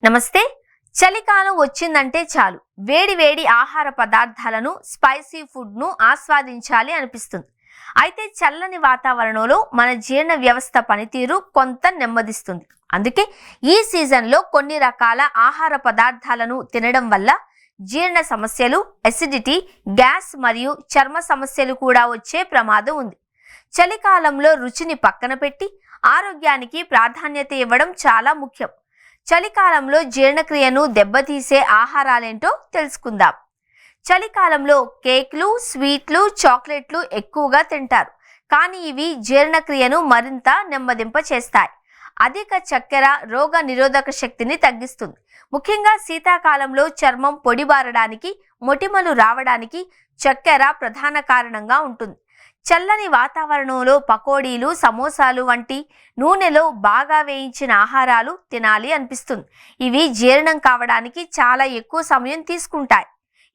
నమస్తే. చలికాలం వచ్చిందంటే చాలు వేడి వేడి ఆహార పదార్థాలను, స్పైసీ ఫుడ్ను ఆస్వాదించాలి అనిపిస్తుంది. అయితే చల్లని వాతావరణంలో మన జీర్ణ వ్యవస్థ పనితీరు కొంత నెమ్మదిస్తుంది. అందుకే ఈ సీజన్లో కొన్ని రకాల ఆహార పదార్థాలను తినడం వల్ల జీర్ణ సమస్యలు, ఎసిడిటీ, గ్యాస్ మరియు చర్మ సమస్యలు కూడా వచ్చే ప్రమాదం ఉంది. చలికాలంలో రుచిని పక్కన పెట్టి ఆరోగ్యానికి ప్రాధాన్యత ఇవ్వడం చాలా ముఖ్యం. చలికాలంలో జీర్ణక్రియను దెబ్బతీసే ఆహారాలేంటో తెలుసుకుందాం. చలికాలంలో కేక్లు, స్వీట్లు, చాక్లెట్లు ఎక్కువగా తింటారు. కానీ ఇవి జీర్ణక్రియను మరింత నెమ్మదింప చేస్తాయి. అధిక చక్కెర రోగ నిరోధక శక్తిని తగ్గిస్తుంది. ముఖ్యంగా శీతాకాలంలో చర్మం పొడిబారడానికి, మొటిమలు రావడానికి చక్కెర ప్రధాన కారణంగా ఉంటుంది. చల్లని వాతావరణంలో పకోడీలు, సమోసాలు వంటి నూనెలో బాగా వేయించిన ఆహారాలు తినాలి అనిపిస్తుంది. ఇవి జీర్ణం కావడానికి చాలా ఎక్కువ సమయం తీసుకుంటాయి.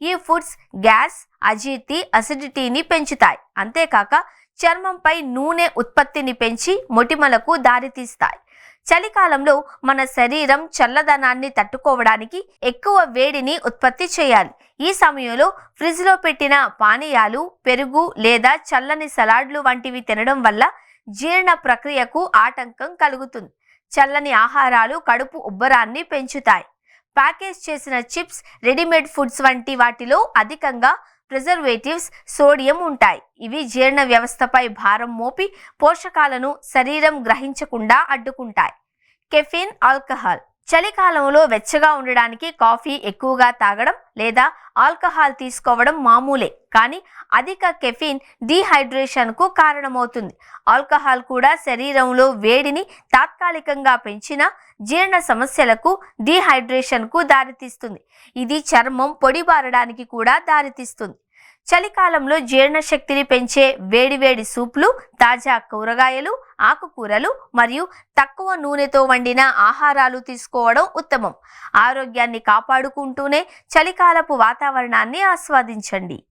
ఈ ఫుడ్స్ గ్యాస్, అజీర్తి, అసిడిటీని పెంచుతాయి. అంతేకాక చర్మంపై నూనె ఉత్పత్తిని పెంచి మొటిమలకు దారితీస్తాయి. చలికాలంలో మన శరీరం చల్లదనాన్ని తట్టుకోవడానికి ఎక్కువ వేడిని ఉత్పత్తి చేయాలి. ఈ సమయంలో ఫ్రిడ్జ్లో పెట్టిన పానీయాలు, పెరుగు లేదా చల్లని సలాడ్లు వంటివి తినడం వల్ల జీర్ణ ప్రక్రియకు ఆటంకం కలుగుతుంది. చల్లని ఆహారాలు కడుపు ఉబ్బరాన్ని పెంచుతాయి. ప్యాకేజ్ చేసిన చిప్స్, రెడీమేడ్ ఫుడ్స్ వంటి వాటిలో అధికంగా ప్రిజర్వేటివ్స్, సోడియం ఉంటాయి. ఇవి జీర్ణ వ్యవస్థపై భారం మోపి పోషకాలను శరీరం గ్రహించకుండా అడ్డుకుంటాయి. Caffeine, alcohol. చలికాలంలో వెచ్చగా ఉండడానికి కాఫీ ఎక్కువగా తాగడం లేదా ఆల్కహాల్ తీసుకోవడం మామూలే. కానీ అధిక కెఫీన్ డీహైడ్రేషన్కు కారణమవుతుంది. ఆల్కహాల్ కూడా శరీరంలో వేడిని తాత్కాలికంగా పెంచిన జీర్ణ సమస్యలకు, డీహైడ్రేషన్కు దారితీస్తుంది. ఇది చర్మం పొడిబారడానికి కూడా దారితీస్తుంది. చలికాలంలో జీర్ణశక్తిని పెంచే వేడివేడి సూప్లు, తాజా కూరగాయలు, ఆకుకూరలు మరియు తక్కువ నూనెతో వండిన ఆహారాలు తీసుకోవడం ఉత్తమం. ఆరోగ్యాన్ని కాపాడుకుంటూనే చలికాలపు వాతావరణాన్ని ఆస్వాదించండి.